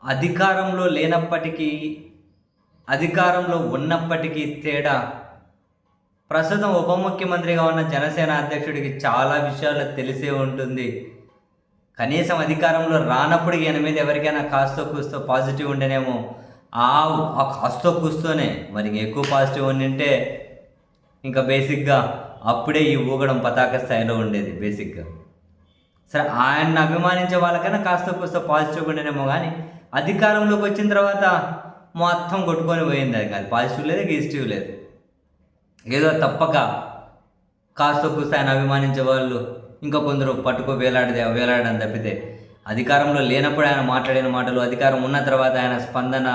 అధికారంలో లేనప్పటికీ, అధికారంలో ఉన్నప్పటికీ తేడా ప్రస్తుతం ఉప ముఖ్యమంత్రిగా ఉన్న జనసేన అధ్యక్షుడికి చాలా విషయాలు తెలిసే ఉంటుంది. కనీసం అధికారంలో రానప్పుడు ఈయన మీద ఎవరికైనా కాస్తో కూస్తో పాజిటివ్ ఉండేనేమో. ఆ కాస్తో కూస్తోనే మరి ఎక్కువ పాజిటివ్ ఉండింటే ఇంకా బేసిక్గా అప్పుడే ఈ ఊగడం పతాక స్థాయిలో ఉండేది బేసిక్గా. సరే, ఆయన్ని అభిమానించే వాళ్ళకైనా కాస్త కూస్తో పాజిటివ్ ఉండేనేమో, కానీ అధికారంలోకి వచ్చిన తర్వాత మొత్తం కొట్టుకొని పోయింది. అది పాజిటివ్ లేదు, గీజిటివ్ లేదు. ఏదో తప్పక కాస్త కూస్త ఆయన అభిమానించే వాళ్ళు ఇంకా కొందరు పట్టుకో వేలాడని తప్పితే, అధికారంలో లేనప్పుడు ఆయన మాట్లాడిన మాటలు, అధికారం ఉన్న తర్వాత ఆయన స్పందన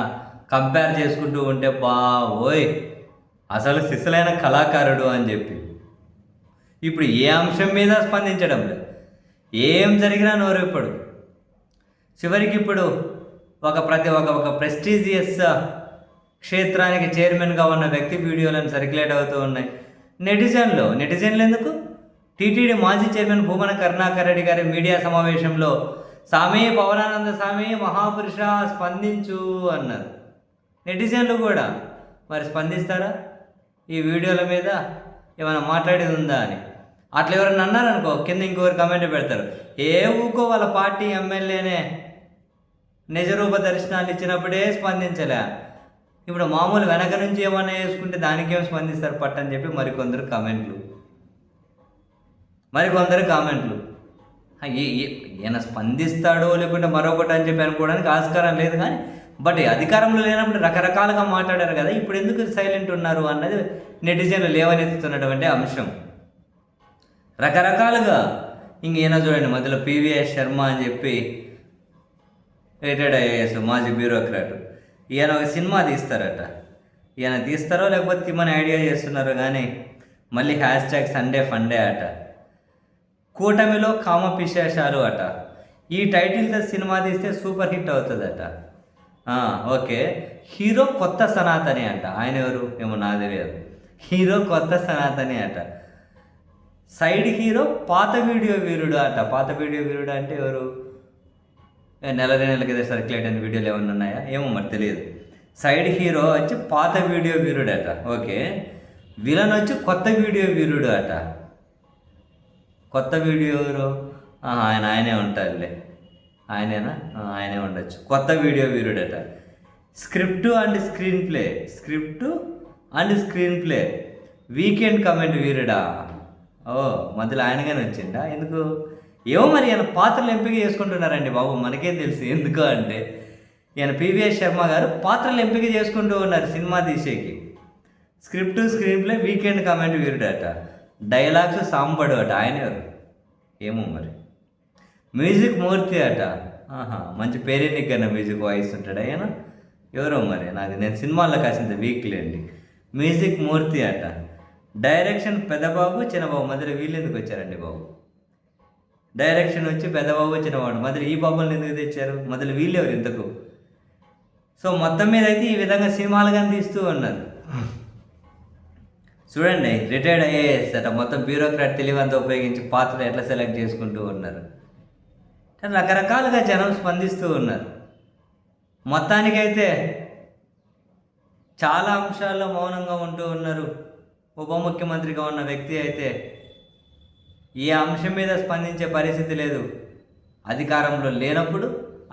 కంపేర్ చేసుకుంటూ ఉంటే ఓయ్ అసలు సిసలైన కళాకారుడు అని చెప్పి. ఇప్పుడు ఏ అంశం మీద స్పందించడం లేదు, ఏం జరిగినా నోరెప్పుడు. చివరికి ఇప్పుడు ఒక ప్రెస్టీజియస్ క్షేత్రానికి చైర్మన్గా ఉన్న వ్యక్తి వీడియోలను సర్క్యులేట్ అవుతూ ఉన్నాయి. నెటిజన్లు ఎందుకు? టీటీడీ మాజీ చైర్మన్ భూమన కరుణాకర్ రెడ్డి గారి మీడియా సమావేశంలో సామి పవనానంద స్వామి మహాపురుష స్పందించు అన్నారు. నెటిజన్లు కూడా మరి స్పందిస్తారా ఈ వీడియోల మీద? ఏమైనా మాట్లాడేది ఉందా అని. అట్లా ఎవరైనా అన్నారనుకో, కింద ఇంకొకరు కమెంట్ పెడతారు, ఊకో వాళ్ళ పార్టీ ఎమ్మెల్యేనే నిజరూప దర్శనాలు ఇచ్చినప్పుడే స్పందించలే, ఇప్పుడు మామూలు వెనక నుంచి ఏమన్నా వేసుకుంటే దానికేం స్పందిస్తారు పట్టని చెప్పి మరికొందరు కామెంట్లు. ఈయన స్పందిస్తాడో లేకుంటే మరొకటి అని చెప్పి అనుకోవడానికి ఆస్కారం లేదు. కానీ బట్ అధికారంలో లేనప్పుడు రకరకాలుగా మాట్లాడారు కదా, ఇప్పుడు ఎందుకు సైలెంట్ ఉన్నారు అన్నది నెటిజన్లు లేవనెత్తుతున్నటువంటి అంశం. రకరకాలుగా ఈయన చూడండి, మధ్యలో పివిఎస్ శర్మ అని చెప్పి రిటైర్డ్ ఐఏఎస్ మాజీ బ్యూరోక్రాట్, ఈయన ఒక సినిమా తీస్తారట. ఈయన తీస్తారో లేకపోతే తీమని ఐడియా చేస్తున్నారో కానీ మళ్ళీ #సండే ఫండే అట. కూటమిలో కామపిశేషాలు అట. ఈ టైటిల్తో సినిమా తీస్తే సూపర్ హిట్ అవుతుందట. ఓకే, హీరో కొత్త సనాతని అంట. ఆయన ఎవరు ఏమో నాకు తెలియదు. హీరో కొత్త సనాతని అట. సైడ్ హీరో పాత వీడియో వీరుడు అట. పాత వీడియో వీరుడు అంటే ఎవరు? నెల కింద సర్క్యులేట్ అయిన వీడియోలు ఏమైనా ఉన్నాయా ఏమో మరి తెలియదు. సైడ్ హీరో వచ్చి పాత వీడియో వీరుడు అట. ఓకే, విలన్ వచ్చి కొత్త వీడియో వీరుడు అట. కొత్త వీడియో ఆయనే ఉంటారులే. ఆయనే ఉండొచ్చు. కొత్త వీడియో వీరుడట. Script and screenplay weekend comment వీరుడా. మధ్యలో ఆయనగానే వచ్చిండా ఎందుకు? ఏమో మరి ఈయన పాత్రలు ఎంపిక చేసుకుంటున్నారండి బాబు, మనకేం తెలుసు. ఎందుకు అంటే ఈయన పివిఎస్ శర్మ గారు పాత్రలు ఎంపిక చేసుకుంటూ ఉన్నారు సినిమా తీసేకి. స్క్రీన్ ప్లే వీకెండ్ కమెంట్ వీరుడట. డైలాగ్స్ సాంబడు అట. ఆయన ఎవరు ఏమో మరి. మ్యూజిక్ మూర్తి అట. మంచి పేరెన్నికన్నా మ్యూజిక్ వాయిస్ ఉంటాడు ఆయన. ఎవరో మరి నేను సినిమాల్లో కాసింత వీక్లీ అండి. మ్యూజిక్ మూర్తి అట. డైరెక్షన్ పెద్దబాబు చిన్నబాబు. మధ్యలో వీళ్ళు ఎందుకు వచ్చారండి బాబు? డైరెక్షన్ వచ్చి పెద్దబాబు చిన్నబాబు, మధ్యలో ఈ బాబులను ఎందుకు తెచ్చారు? మధ్యలో వీళ్ళు ఎవరు ఇంతకు? సో మొత్తం మీద అయితే ఈ విధంగా సినిమాలు కానీ తీస్తూ ఉన్నారు. చూడండి, రిటైర్డ్ ఐఏఎస్ అట. మొత్తం బ్యూరోక్రాట్ తెలివంతా ఉపయోగించి పాత్రలు ఎట్లా సెలెక్ట్ చేసుకుంటూ ఉన్నారు. రకరకాలుగా జనం స్పందిస్తూ ఉన్నారు. మొత్తానికైతే చాలా అంశాల్లో మౌనంగా ఉంటూ ఉన్నారు. ఉప ముఖ్యమంత్రిగా ఉన్న వ్యక్తి అయితే ఏ అంశం మీద స్పందించే పరిస్థితి లేదు. అధికారంలో లేనప్పుడు,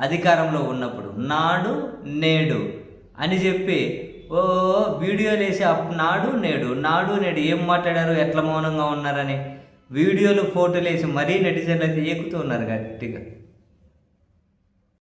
అధికారంలో ఉన్నప్పుడు, నాడు నేడు అని చెప్పి వీడియోలు వేసి నాడు నేడు ఏం మాట్లాడారు, ఎట్లా మౌనంగా ఉన్నారని వీడియోలు ఫోటోలు వేసి మరీ నెటిజన్లు అయితే ఎక్కుతూ ఉన్నారు గట్టిగా.